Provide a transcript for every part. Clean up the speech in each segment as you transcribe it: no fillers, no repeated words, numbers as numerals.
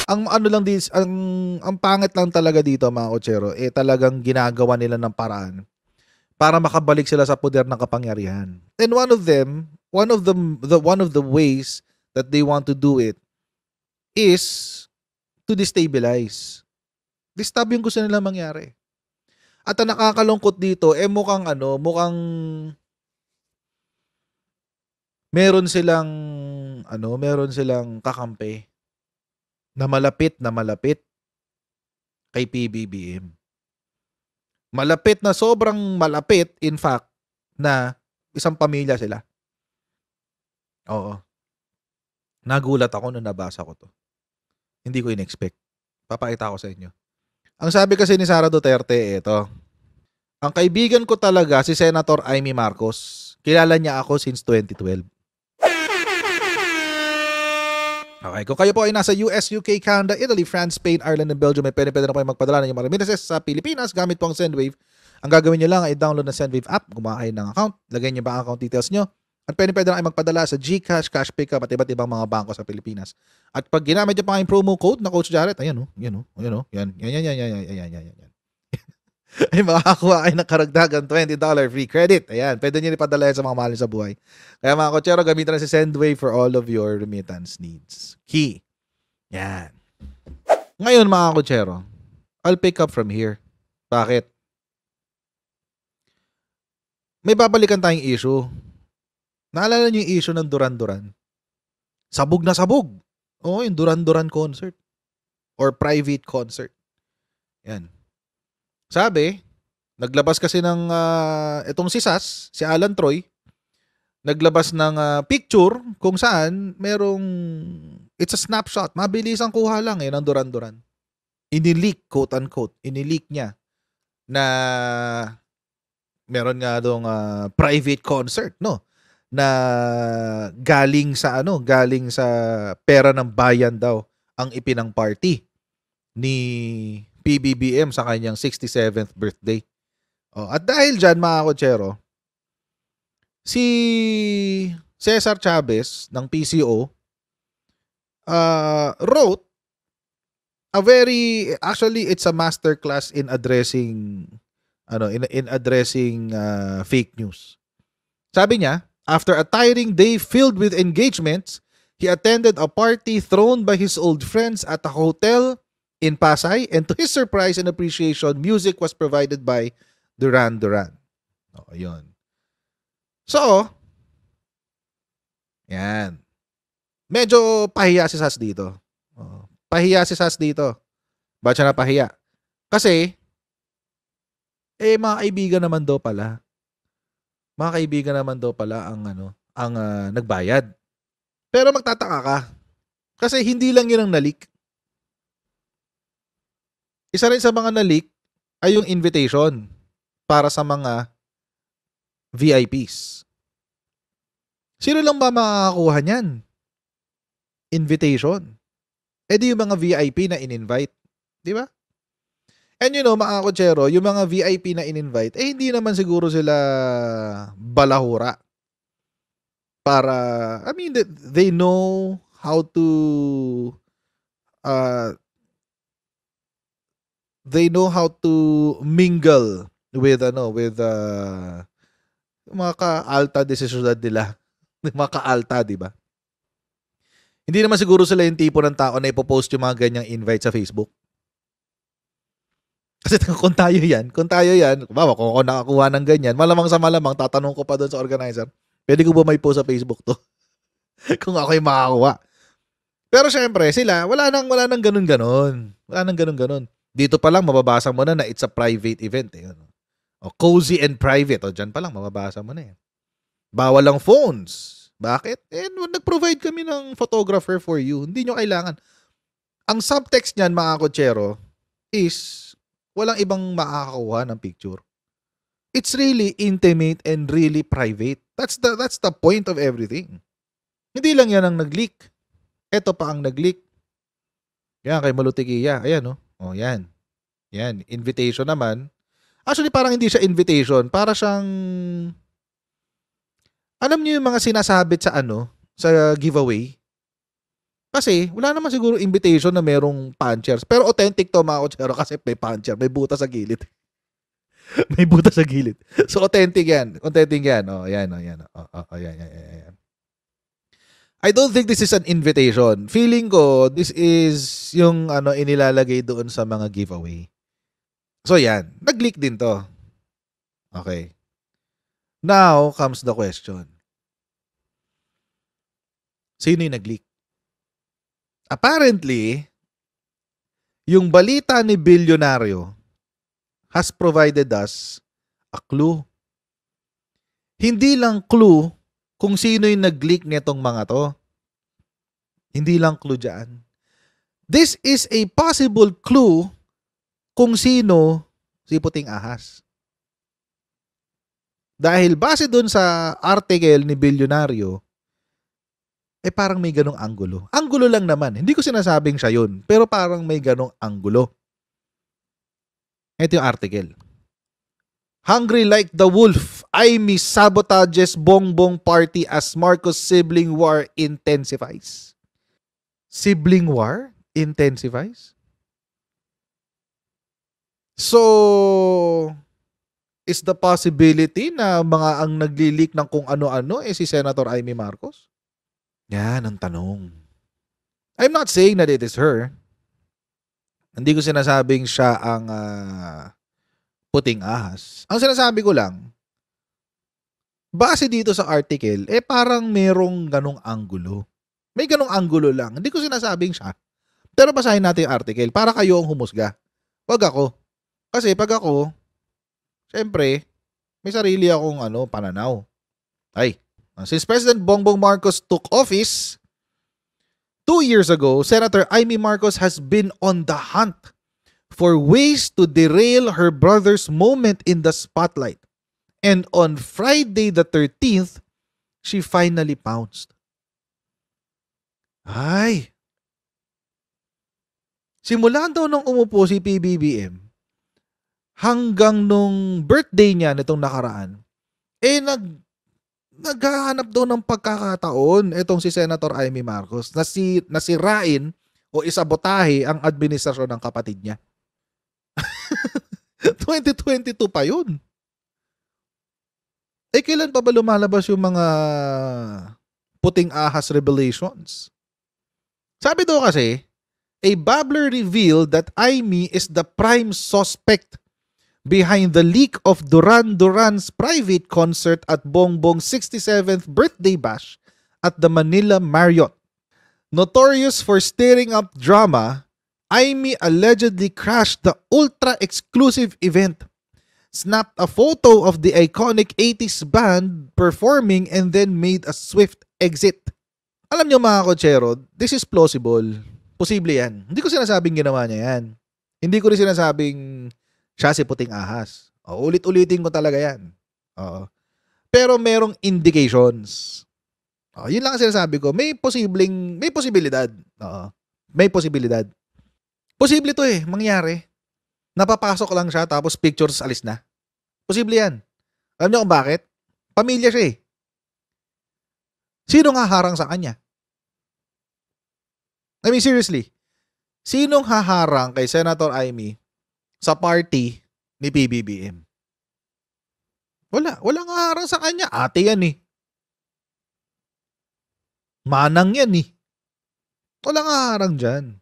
Ang ano lang ang pangit lang talaga dito mga kotsero, talagang ginagawa nila ng paraan para makabalik sila sa poder ng kapangyarihan. And one of the ways that they want to do it is to destabilize. Distab yung gusto nila mangyari. At ang nakakalungkot dito, mukhang meron silang kakampi na malapit kay PBBM. Malapit na sobrang malapit, in fact, na isang pamilya sila. Oo. Nagulat ako nung nabasa ko to. Hindi ko in-expect. Papakita ko sa inyo. Ang sabi kasi ni Sara Duterte, ito. Ang kaibigan ko talaga si Senator Amy Marcos. Kilala niya ako since 2012. Okay, kung kayo po ay nasa US, UK, Canada, Italy, France, Spain, Ireland, and Belgium, may pwede na kayo magpadala ng inyong mga remittances sa Pilipinas gamit po ang Sendwave. Ang gagawin nyo lang ay download ng Sendwave app, gumawa kayo ng account, lagay nyo ba ang account details nyo, at pwede na kayo magpadala sa GCash, Cash Pickup, at iba't ibang mga bangko sa Pilipinas. At pag ginamit nyo pa ang promo code na Coach Jarrett, ayan. Ay makakakuha kayo ng karagdagan $20 free credit. Ayan, pwede nyo ipadala yan sa mga mahal sa buhay. Kaya mga kotsero, gamitan na si Sendwave for all of your remittance needs. Key. Yan. Ngayon mga kotsero, I'll pick up from here. Bakit? May babalikan tayong issue. Naalala nyo yung issue ng Duran-Duran? Sabog na sabog. Oo, yung Duran-Duran concert. Or private concert. Yan. Sabi, naglabas kasi ng itong si Sas, si Alan Troy, naglabas ng picture kung saan it's a snapshot, mabilis ang kuha lang ng Duran-Duran. Inileak, quote-unquote, inileak niya na meron nga doong private concert, no? Na galing sa pera ng bayan daw ang ipinang party ni PBBM sa kanyang 67th birthday. At dahil dyan, mga kotsero, si Cesar Chavez ng PCO wrote actually it's a masterclass in addressing fake news. Sabi niya, after a tiring day filled with engagements, he attended a party thrown by his old friends at a hotel in Pasay, and to his surprise and appreciation, music was provided by Duran Duran. Ayun. So, yan. Medyo pahiya si Sas dito. Pahiya si Sas dito. Ba't siya napahiya? Kasi, mga kaibigan naman daw pala. Mga kaibigan naman daw pala ang nagbayad. Pero magtataka ka. Kasi hindi lang yun ang nalik. Isa rin sa mga na-leak ay yung invitation para sa mga VIPs. Sino lang ba makakakuha niyan? Invitation. Di yung mga VIP na in-invite. Di ba? And mga kotsero, yung mga VIP na in-invite, hindi naman siguro sila balahura. Para, they know how to mingle with mga ka-alta decision nila. Mga ka-alta, di ba? Hindi naman siguro sila yung tipo ng tao na ipopost yung mga ganyang invite sa Facebook. Kasi kung tayo yan, kung ako nakakuha ng ganyan, malamang tatanong ko pa doon sa organizer, pwede ko ba may post sa Facebook to? Kung ako yung makakuha. Pero syempre, sila, wala nang ganun-ganon. Wala nang ganun-ganon. Dito pa lang, mababasa mo na it's a private event. Cozy and private. Dyan pa lang, mababasa mo na yan. Bawal ang phones. Bakit? Nag-provide kami ng photographer for you. Hindi nyo kailangan. Ang subtext niyan, mga kotsero, is walang ibang makakakuha ng picture. It's really intimate and really private. That's the point of everything. Hindi lang yan ang nag-leak. Ito pa ang nag-leak. Yan, kay Malutikia. Ayan, yan. Yan, invitation naman. Actually, parang hindi siya invitation. Para siyang, alam niyo yung mga sinasabit sa sa giveaway? Kasi wala naman siguro invitation na merong punchers. Pero authentic to mga kotsero kasi may puncher, may butas sa gilid. May butas sa gilid. So authentic yan. Authentic yan. Oh, yan, oh, yan. Yan. I don't think this is an invitation. Feeling ko, this is yung inilalagay doon sa mga giveaway. So yan. Nag-leak din to. Okay. Now comes the question. Sino yung nag-leak? Apparently, yung balita ni Bilyonaryo has provided us a clue. Hindi lang clue kung sino yung nag-leak nitong mga to. Hindi lang clue dyan. This is a possible clue kung sino si Puting Ahas. Dahil base dun sa article ni Bilyonaryo, parang may ganong anggulo. Anggulo lang naman. Hindi ko sinasabing siya yun, pero parang may ganong anggulo. Ito yung article. Hungry like the wolf, Aimee sabotages Bongbong party as Marcos sibling war intensifies. Sibling war intensifies? So, is the possibility na mga ang nagli-leak ng kung ano-ano si Senator Aimee Marcos? Yan ang tanong. I'm not saying that it is her. Hindi ko sinasabing siya ang puting ahas. Ang sinasabi ko lang, base dito sa article, parang merong ganong anggulo. May ganong anggulo lang. Hindi ko sinasabing siya. Pero basahin natin yung article para kayo ang humusga. Wag ako. Kasi pag ako, syempre, may sarili akong pananaw. Since President Bongbong Marcos took office 2 years ago, Senator Aimee Marcos has been on the hunt for ways to derail her brother's moment in the spotlight. And on Friday the 13th, she finally pounced. Simula daw nung umupo si PBBM, hanggang nung birthday niya nitong nakaraan, naghahanap daw ng pagkakataon itong si Senator Aimee Marcos na nasirain o isabotahe ang administrasyon ng kapatid niya. 2022 pa yun. Kailan pa ba lumalabas yung mga puting ahas revelations? Sabi daw kasi, a babbler revealed that Aimee is the prime suspect behind the leak of Duran Duran's private concert at Bongbong's 67th birthday bash at the Manila Marriott. Notorious for stirring up drama, Aimee allegedly crashed the ultra-exclusive event, snapped a photo of the iconic 80s band performing and then made a swift exit. Alam niyo mga kotsero, this is plausible. Posible yan. Hindi ko sinasabing ginawa niya yan. Hindi ko rin sinasabing siya si puting ahas. Ulit-ulitin ko talaga yan. Pero merong indications. Yun lang ang sinasabi ko. May posibilidad. May posibilidad. Posible to mangyari. Napapasok lang siya tapos pictures alis na. Posible yan. Alam niyo kung bakit? Pamilya siya Sino nga harang sa kanya? I mean, seriously. Sinong haharang kay Senator Aimee sa party ni PBBM? Wala. Walang haharang sa kanya. Ate yan Manang yan Walang haharang dyan.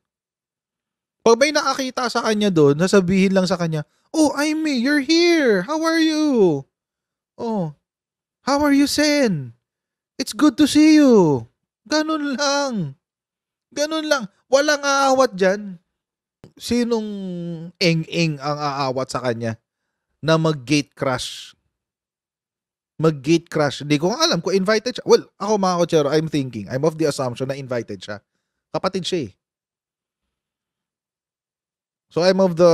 Pag may nakakita sa kanya doon, nasabihin lang sa kanya, "Oh, Aimee, you're here. How are you? Oh, how are you, Sen? It's good to see you." Ganun lang. Walang aawat dyan. Sinong eng-eng ang aawat sa kanya na mag-gate crash? Mag-gate crash. Hindi ko alam kung invited siya. Well, ako mga kotsero, I'm of the assumption na invited siya. Kapatid siya So I'm of the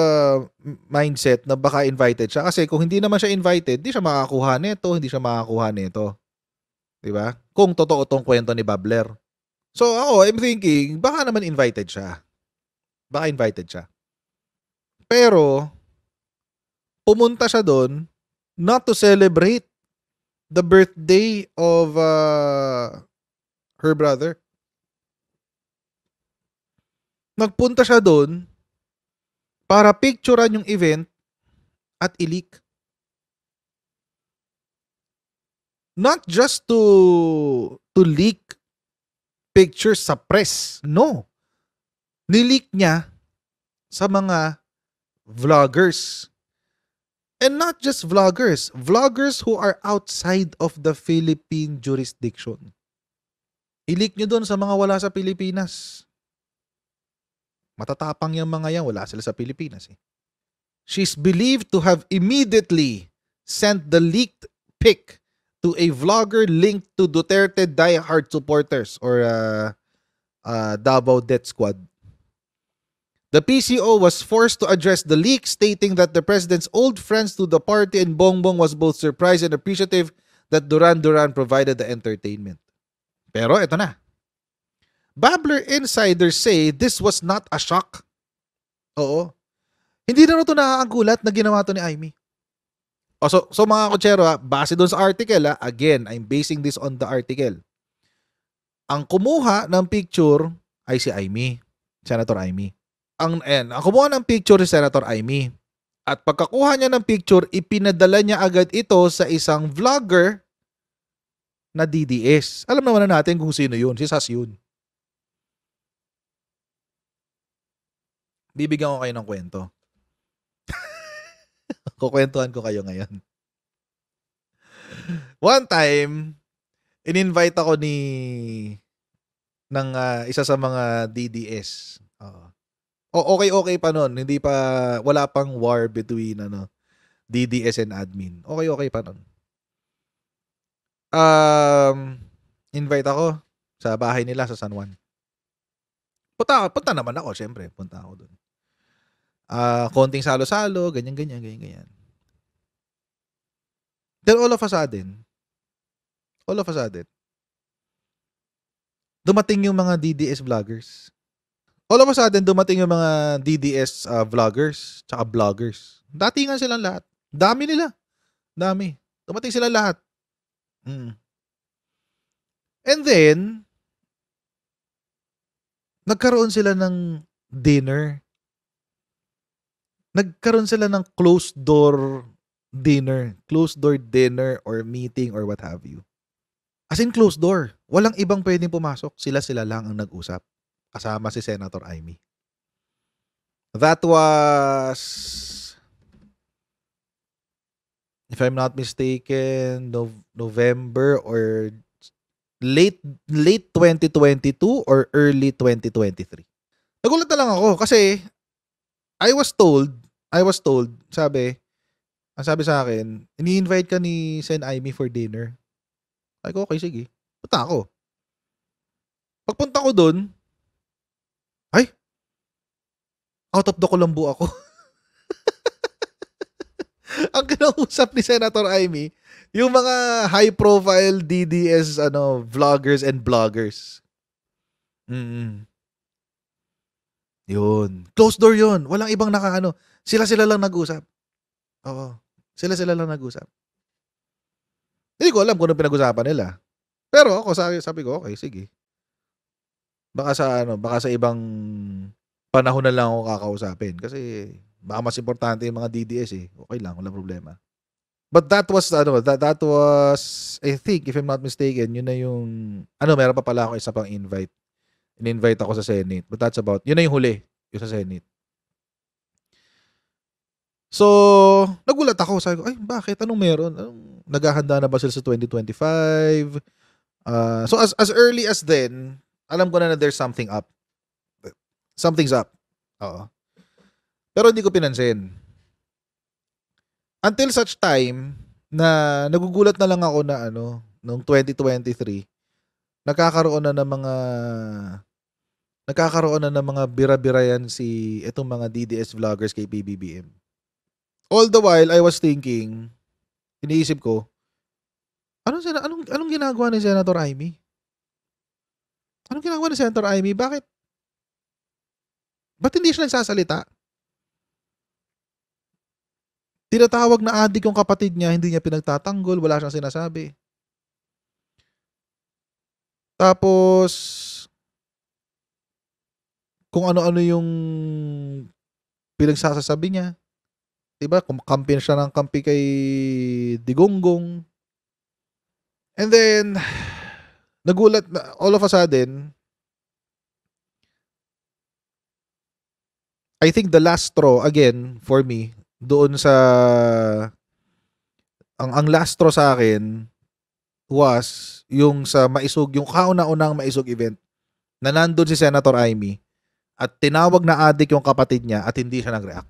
mindset na baka invited siya. Kasi kung hindi naman siya invited, di siya makakuha nito. Diba? Kung totoo tong kwento ni Babbler. So ako, I'm thinking, baka naman invited siya. Pero, pumunta siya doon not to celebrate the birthday of her brother. Nagpunta siya doon para picturean yung event at i-leak. Not just to leak pictures sa press. No. Nileak niya sa mga vloggers. And not just vloggers. Vloggers who are outside of the Philippine jurisdiction. I-leak nyo doon sa mga wala sa Pilipinas. Matatapang yung mga yan. Wala sila sa Pilipinas eh. She's believed to have immediately sent the leaked pic to a vlogger linked to Duterte diehard supporters or Davao Death Squad. The PCO was forced to address the leak, stating that the president's old friends to the party and Bongbong was both surprised and appreciative that Duran Duran provided the entertainment. Pero ito na. Babbler insiders say this was not a shock. Oo. Hindi na ito nakakagulat na ginawa to ni Aimee. So mga kutsero, base doon sa article, again, I'm basing this on the article. Ang kumuha ng picture ay si Aimee, Senator Aimee. Ang kumuha ng picture si Senator Aimee. At pagkakuha niya ng picture, ipinadala niya agad ito sa isang vlogger na DDS. Alam naman na natin kung sino yun. Si Sas yun. Bibigyan ko kayo ng kwento. Kukwentuhan ko kayo ngayon. One time, in-invite ako ng isa sa mga DDS. Okay pa nun. Hindi pa, wala pang war between DDS and admin. Okay pa nun. Invite ako sa bahay nila sa San Juan. Punta naman ako, syempre. Punta ako dun. Konting salo-salo, ganyan. Then all of a sudden, dumating yung mga DDS vloggers. All of a sudden, dumating yung mga DDS vloggers tsaka vloggers. Datingan silang lahat. Dami nila. Dami. Dumating sila lahat. And then, nagkaroon sila ng dinner. Nagkaroon sila ng closed door dinner or meeting or what have you. As in closed door. Walang ibang pwedeng pumasok. Sila lang ang nag-usap. Kasama si Senator Aimee. That was, if I'm not mistaken, November or late 2022 or early 2023. Nagulat na lang ako kasi I was told, sabi sa akin, ini-invite ka ni Sen Aimee for dinner. Sabi ko, okay, sige. Punta ako. Pagpunta ko doon, out of the Colombo ako. Ang kinausap ni Senator Aimee, yung mga high-profile DDS vloggers and bloggers. Yun. Closed door yun. Walang ibang Sila lang nag-usap. Oo. Sila lang nag-usap. Hindi ko alam kung ano pinag-usapan nila. Pero ako sabi ko, okay, sige. Baka sa ibang panahon na lang ako kakausapin kasi baka mas importante yung mga DDS eh. Okay lang, walang problema. But that was I think if I'm not mistaken, yun na yung meron pa pala ako isa pang invite. In-invite ako sa Senate. But that's about, yun na yung huli, yung sa Senate. So, nagulat ako. Sabi ko, bakit? Anong meron? Naghahanda na ba sila sa 2025? So, as early as then, alam ko na there's something up. Something's up. Oo. Pero hindi ko pinansin. Until such time na nagugulat na lang ako na noong 2023, nagkakaroon na ng mga bira-birayan itong mga DDS vloggers kay PBBM. All the while, I was thinking, iniisip ko, anong ginagawa ni Senator Aimee? Anong ginagawa ni Senator Aimee? Bakit hindi siya nagsasalita? Tinatawag na adik yung kapatid niya, hindi niya pinagtatanggol, wala siyang sinasabi. Tapos, kung ano-ano yung pinagsasasabi niya. Diba? Kampi siya ng kampi kay Digonggong. And then, nagulat na, all of a sudden, I think the last straw, again, for me, doon sa, ang last straw sa akin was yung sa Maisog, yung kauna-unang Maisog event, na nandun si Senator Amy, at tinawag na adik yung kapatid niya at hindi siya nag-react.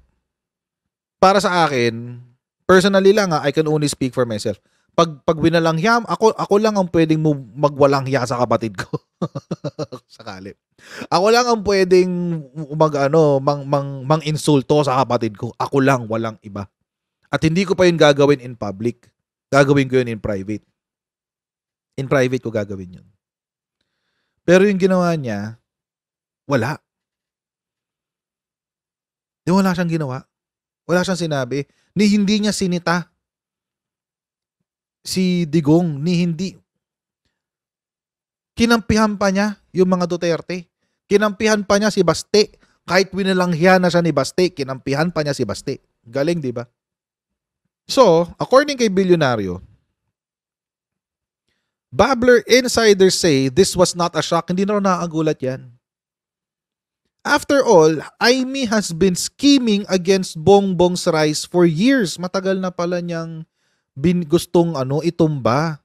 Para sa akin, personally lang I can only speak for myself. Pag winalanghya, ako lang ang pwedeng magwalanghya sa kapatid ko. Sakali. Ako lang ang pwedeng mang-insulto sa kapatid ko. Ako lang, walang iba. At hindi ko pa yun gagawin in public. Gagawin ko yun in private. In private ko gagawin yun. Pero yung ginawa niya, wala. Wala siyang ginawa. Wala siyang sinabi. Hindi niya sinita si Digong. Hindi. Kinampihan pa niya yung mga Duterte. Kinampihan pa niya si Baste. Kahit winalanghya na siya ni Baste, kinampihan pa niya si Baste. Galing, di ba? So, according kay Bilyonaryo, Babbler insiders say this was not a shock. Hindi na nakagulat yan. After all, Amy has been scheming against Bongbong's rise for years. Matagal na pala niyang gustong itumba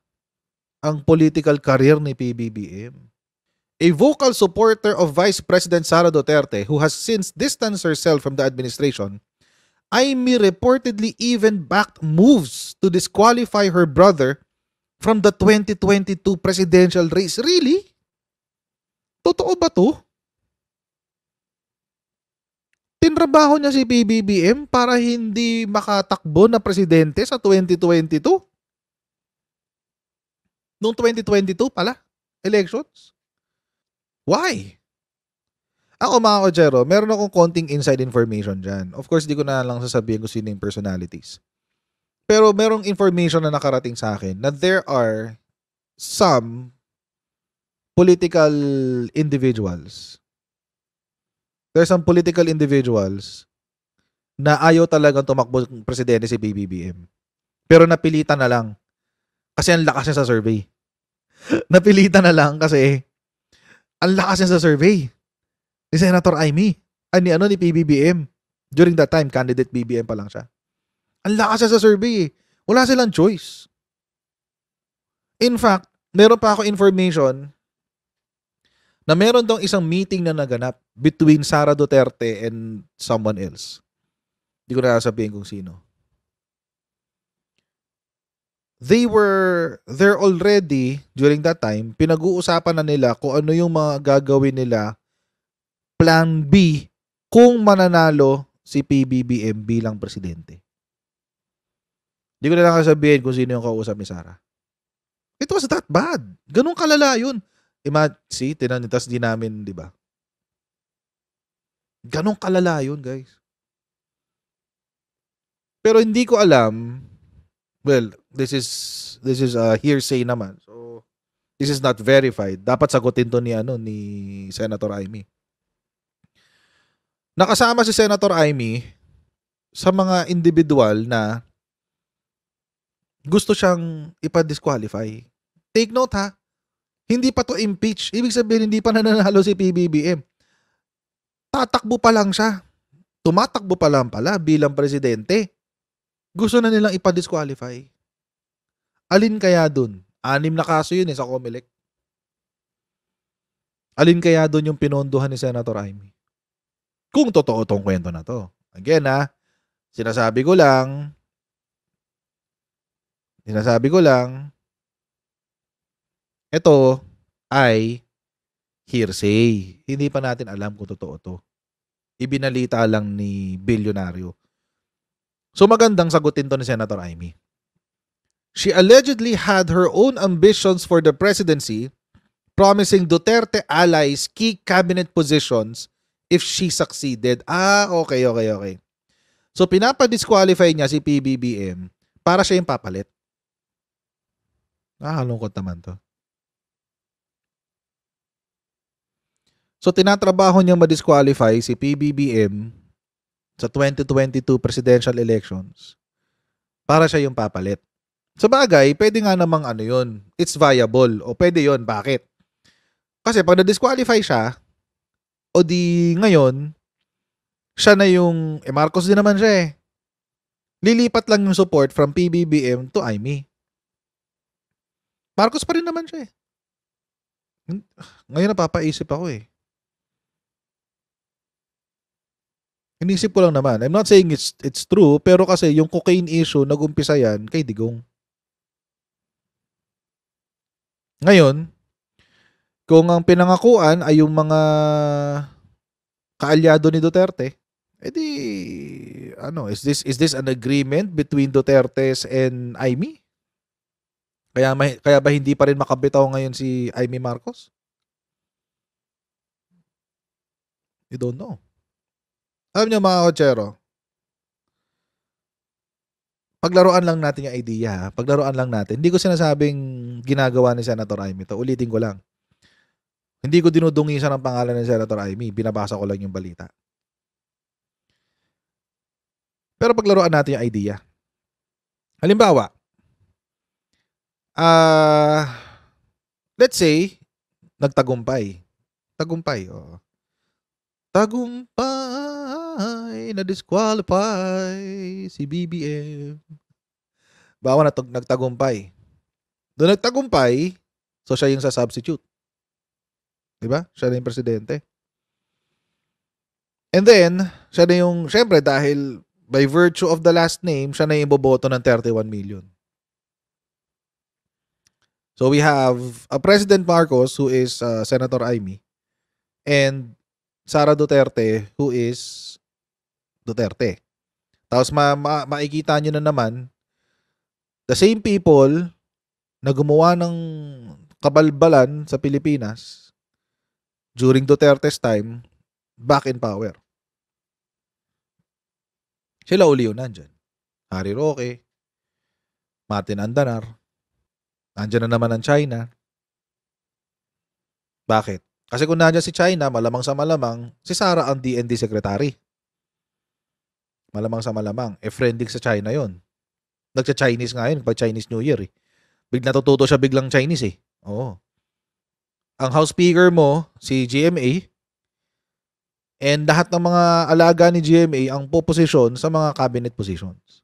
ang political career ni PBBM. A vocal supporter of Vice President Sara Duterte who has since distanced herself from the administration, Amy reportedly even backed moves to disqualify her brother from the 2022 presidential race. Really? Totoo ba to? Tinrabaho niya si PBBM para hindi makatakbo na presidente sa 2022? Noong 2022 pala, elections? Why? Ako mga Kojero, meron akong konting inside information dyan. Of course, di ko na lang sasabihin kung sino yung personalities. Pero merong information na nakarating sa akin na there are some political individuals. There are some political individuals na ayaw talagang tumakbo presidente si BBBM. Pero napilitan na lang. Kasi ang lakas niya sa survey. Napilitan na lang kasi ang lakas niya sa survey. Ni Senator Amy. Ni PBBM. During that time, candidate BBM pa lang siya. Ang lakas niya sa survey eh. Wala silang choice. In fact, meron pa ako information na meron daw isang meeting na naganap between Sara Duterte and someone else. Hindi ko na sabihin kung sino. They were there already during that time. Pinag-uusapan na nila kung ano yung mga gagawin nila plan B kung mananalo si PBBM bilang presidente. Hindi ko na lang sabihin kung sino yung kausap ni Sara. It was that bad. Ganun kalala yun. See, tinanitas din namin, di ba? Ganun kalala yun, guys. Pero hindi ko alam. Well, this is a hearsay naman. So, this is not verified. Dapat sagutin to ni Senator Amy. Nakasama si Senator Amy sa mga individual na gusto siyang ipa-disqualify. Take note ha, hindi pa to impeach. Ibig sabihin, hindi pa nananalo si PBBM. Tatakbo pa lang siya. Tumatakbo pa lang pala bilang presidente. Gusto na nilang ipa-disqualify. Alin kaya dun? 6 na kaso yun sa Comelec. Alin kaya dun yung pinondohan ni Senator Amy? Kung totoo tong kwento na to. Again sinasabi ko lang, ito ay hearsay. Hindi pa natin alam kung totoo to. Ibinalita lang ni Bilyonaryo. So magandang sagutin to ni Senator Amy. She allegedly had her own ambitions for the presidency, promising Duterte allies key cabinet positions if she succeeded. Okay. So pinapa-disqualify niya si PBBM para siya yung papalit. Nakakalungkot naman to. So, tinatrabaho niyang ma-disqualify si PBBM sa 2022 presidential elections para siya yung papalit. Sa bagay, pwede nga namang ano yun. It's viable. O pwede yun. Bakit? Kasi pag na-disqualify siya, o di ngayon, siya na yung, Marcos din naman siya eh. Lilipat lang yung support from PBBM to Amy. Marcos pa rin naman siya eh. Ngayon napapaisip ako eh. Inisip ko lang naman. I'm not saying it's true, pero kasi yung cocaine issue, nag-umpisa yan kay Digong. Ngayon, kung ang pinangakuan ay yung mga kaalyado ni Duterte, edi ano, is this an agreement between Dutertes and Amy? Kaya ba hindi pa rin makabitaw ngayon si Amy Marcos? You don't know. Alam niyo mga kotsero, paglaruan lang natin yung idea. Paglaruan lang natin. Hindi ko sinasabing ginagawa ni Senator Amy to. Ulitin ko lang. Hindi ko dinudungisan ang pangalan ni Senator Amy. Binabasa ko lang yung balita. Pero paglaruan natin yung idea. Halimbawa, let's say, nagtagumpay. Tagumpay. Oh. Tagumpay, na-disqualify si BBM. Bawa na nagtagumpay. Doon nagtagumpay, so siya yung sa substitute. Diba? Siya na yung presidente. And then, siya na yung, syempre dahil by virtue of the last name, siya na yung boboto ng 31 million. So we have a President Marcos who is Senator Amy and Sara Duterte who is Duterte. Tapos makikita nyo na naman the same people na gumawa ng kabalbalan sa Pilipinas during Duterte's time back in power. Sila uli yun nandyan. Harry Roque, Martin Andanar, nandyan na naman ang China. Bakit? Kasi kung nandiyan si China, malamang sa malamang, si Sara ang DND secretary. Malamang sa malamang. Friendly sa China yon. Nagsa-Chinese nga yun, pag Chinese New Year eh. Natututo siya biglang Chinese eh. Oo. Ang House Speaker mo, si GMA, and lahat ng mga alaga ni GMA ang poposisyon sa mga cabinet positions.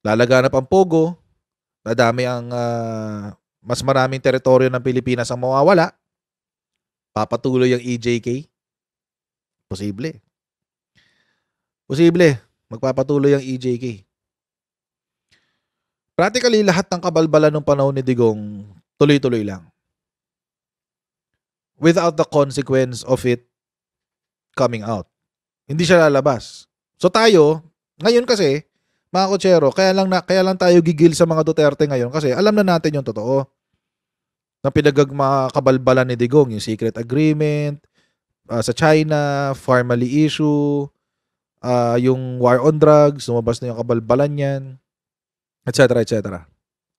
Lalaganap ang Pogo, dadami ang mas maraming teritoryo ng Pilipinas ang mawawala. Papatuloy ang EJK. Posible. Magpapatuloy ang EJK. Practically, lahat ng kabalbalan ng panahon ni Digong, tuloy-tuloy lang. Without the consequence of it coming out. Hindi siya lalabas. So tayo, ngayon kasi, mga kotsero, kaya lang tayo gigil sa mga Duterte ngayon kasi alam na natin yung totoo. Na pinagkabalbalan ni Digong, yung secret agreement sa China, Farmally issue, yung war on drugs, lumabas na yung kabalbalan yan, etc. etc.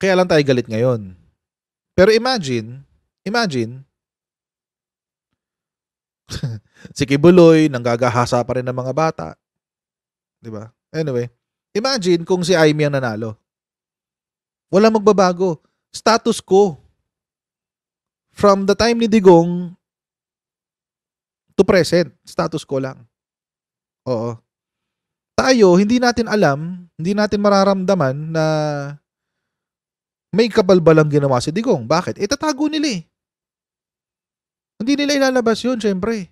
Kaya lang tayo galit ngayon. Pero imagine, si Kibuloy, nanggagahasa pa rin ng mga bata. Diba? Anyway, imagine kung si Amy ang nanalo. Wala magbabago. Status quo. From the time ni Digong to present, status quo lang. Oo. Tayo, hindi natin alam, hindi natin mararamdaman na may kabalbalang ginawa si Digong. Bakit? Itatago nila eh. Hindi nila ilalabas yun, syempre.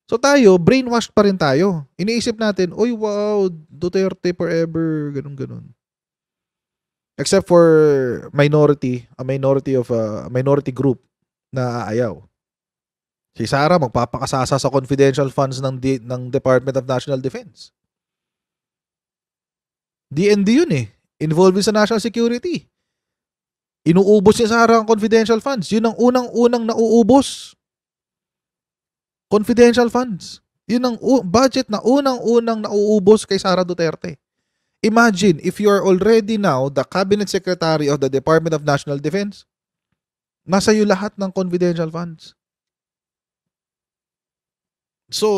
So tayo, brainwashed pa rin tayo. Iniisip natin, oy wow, Duterte forever, ganun-ganun. Except for a minority group na aayaw. Si Sara magpapakasasa sa confidential funds ng Department of National Defense. DND yun eh. Involved sa national security. Inuubos si Sara ang confidential funds. Yun ang unang nauubos. Confidential funds. Yun ang budget na unang nauubos kay Sara Duterte. Imagine if you are already now the cabinet secretary of the Department of National Defense. Nasa iyo lahat ng confidential funds. So,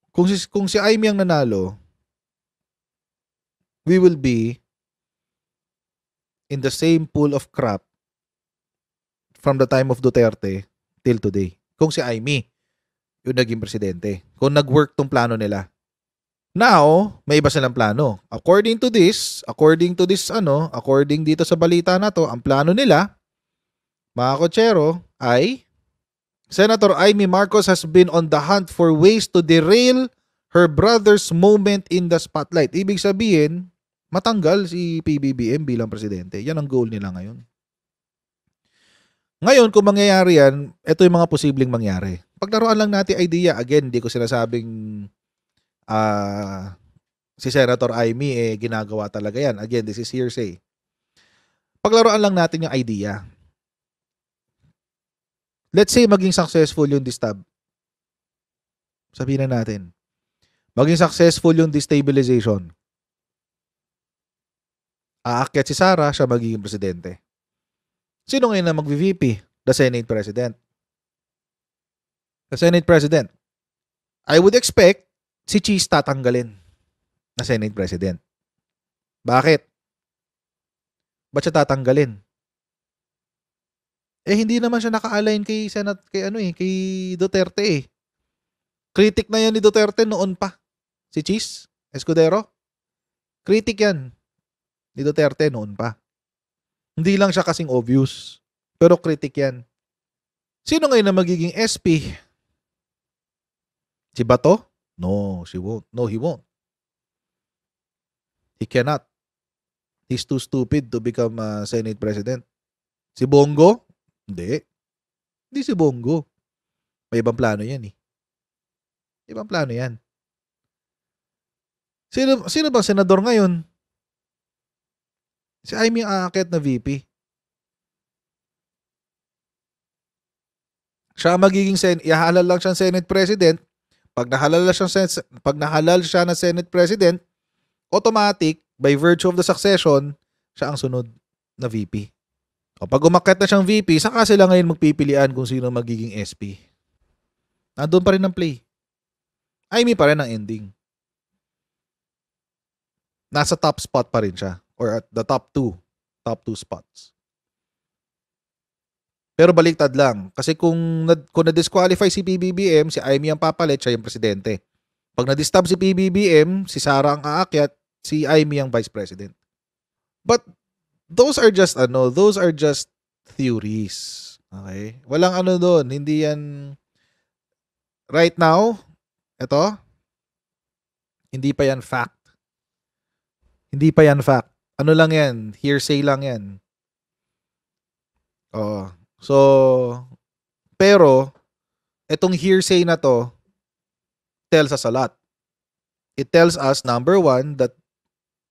kung si Amy ang nanalo, we will be in the same pool of crap from the time of Duterte till today. Kung si Amy yung naging presidente. Kung nag-work tong plano nila. Now, may iba silang plano. According dito sa balita na to, ang plano nila, mga kotsero, ay Senator Amy Marcos has been on the hunt for ways to derail her brother's moment in the spotlight. Ibig sabihin, matanggal si PBBM bilang presidente. Yan ang goal nila ngayon. Ngayon, kung mangyayari yan, ito yung mga posibleng mangyari. Paglaruan lang natin idea, again, hindi ko sinasabing si Senator Amy ginagawa talaga yan. Again, this is hearsay. Paglaruan lang natin yung idea. Let's say maging successful yung distab. Sabihin na natin. Maging successful yung destabilization. Aakyat si Sara, siya magiging presidente. Sino ngayon na mag-VP? The Senate President. The Senate President. I would expect si Cheese tatanggalin na Senate President. Bakit? Ba't siya tatanggalin? Hindi naman siya naka-align kay Duterte . Critic na yan ni Duterte noon pa. Si Cheese Escudero. Critic yan ni Duterte noon pa. Hindi lang siya kasing obvious. Pero critic yan. Sino ngayon na magiging SP? Si Bato? No, she won't. No, he won't. He cannot. He's too stupid to become Senate President. Si Bongo? Hindi. Hindi si Bongo. May ibang plano yan . Ibang plano yan. Sino bang senador ngayon? Si Amy ang aakyat na VP. Siya magiging ihalal lang siyang Senate President. Pag nahalal siya na Senate President, automatic, by virtue of the succession, siya ang sunod na VP. O pag umakyat na siyang VP, saka sila ngayon magpipilian kung sino magiging SP. Nandun pa rin ang play. Amy pa rin ang ending. Nasa top spot pa rin siya. Or at the top two spots. Pero baliktad lang. Kasi kung na-disqualify si PBBM, si Amy ang papalit, siya yung presidente. Pag na-distab si PBBM, si Sara ang aakyat, si Amy ang vice president. But those are just theories. Okay? Walang doon. Hindi yan right now. Ito. Hindi pa yan fact. Hindi pa yan fact. Ano lang yan? Hearsay lang yan. So, pero, itong hearsay na to tells us a lot. It tells us, number one, that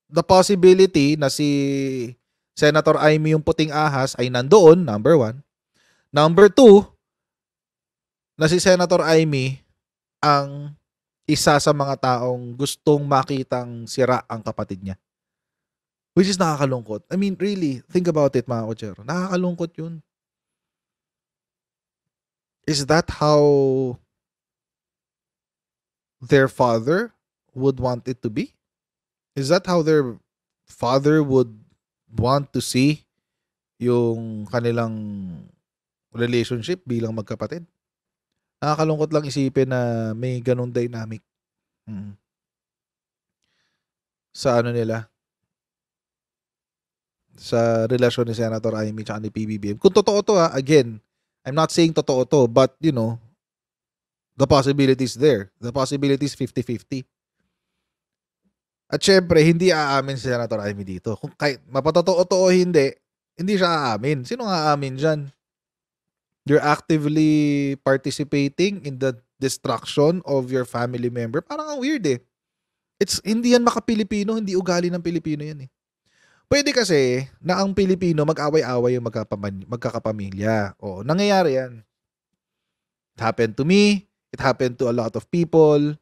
the possibility na si Senator Amy yung puting ahas ay nandoon, number one. Number two, na si Senator Amy ang isa sa mga taong gustong makitang sira ang kapatid niya. Which is nakakalungkot. I mean, really, think about it, mga kotsero. Nakakalungkot yun. Is that how their father would want it to be? Is that how their father would want to see yung kanilang relationship bilang magkapatid? Nakakalungkot lang isipin na may ganung dynamic. Sa nila? Sa relasyon ni Senator Amy at ni PBBM. Kung totoo to again, I'm not saying totoo to, but the possibility is there. The possibility is 50-50. At syempre, hindi aamin si Senator Amy dito. Kung kahit mapatotoo o hindi siya aamin. Sino aamin dyan? You're actively participating in the destruction of your family member. Parang ang weird . Hindi yan maka-Pilipino, hindi ugali ng Pilipino yan . Pwede kasi na ang Pilipino mag-away-away yung magkakapamilya. Oo, nangyayari yan. It happened to me. It happened to a lot of people.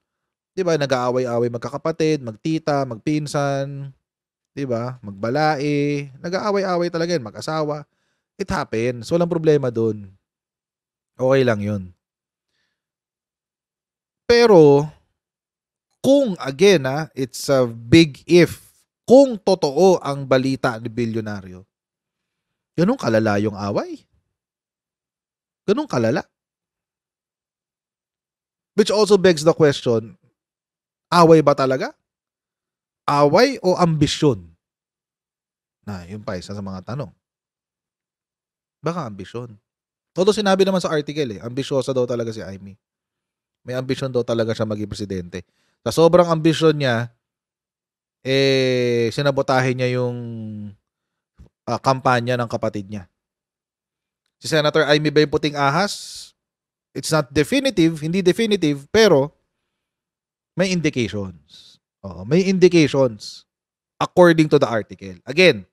Diba, nag-aaway-away magkakapatid, magtita, magpinsan. 'di ba? Magbalae, nag-aaway-away talaga 'yan, mag-asawa. It happens, walang problema do'n. Okey lang 'yun. Pero kung again, it's a big if, kung totoo ang balita ni bilyonaryo, gano'n kalala yung away? Gano'n kalala? Which also begs the question, away ba talaga? Away o ambisyon? Yun pa isa sa mga tanong. Baka ambisyon. Although sinabi naman sa article, ambisyosa daw talaga si Imee. May ambisyon daw talaga siya maging presidente. Sa sobrang ambisyon niya, sinabotahe niya yung kampanya ng kapatid niya. Si Senator Imee ba yung puting ahas? It's not definitive, hindi definitive, pero may indications. May indications according to the article. Again,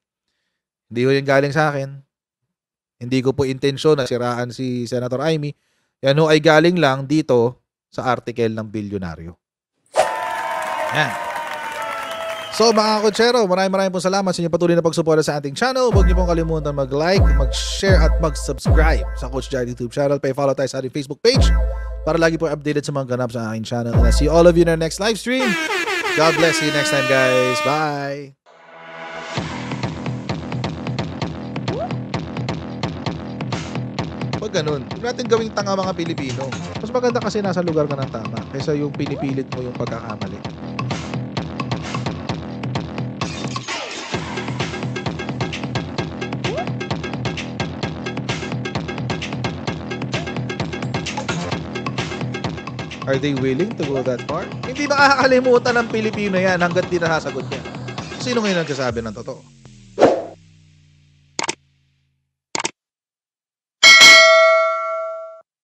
hindi ko yung galing sa akin. Hindi ko po intensyon na siraan si Senator Imee. Yan ho ay galing lang dito sa article ng bilyonaryo. Yan. So mga kotsero, maraming pong salamat sa inyong patuloy na pagsuporta sa ating channel. Huwag niyo pong kalimutan mag-like, mag-share at mag-subscribe sa Coach Jai YouTube channel. Pa-follow tayo sa ating Facebook page para lagi po updated sa mga ganap sa aking channel. And I'll see all of you in our next live stream. God bless you next time, guys. Bye! Pag ganun, huwag natin gawing tanga mga Pilipino. Mas maganda kasi nasa lugar ka ng tama kaysa yung pinipilit mo yung pagkakamali. Are they willing to go that far? Hindi makakalimutan ng Pilipino yan hanggat di nasasagot niya. Sino ngayon nagsasabi ng totoo?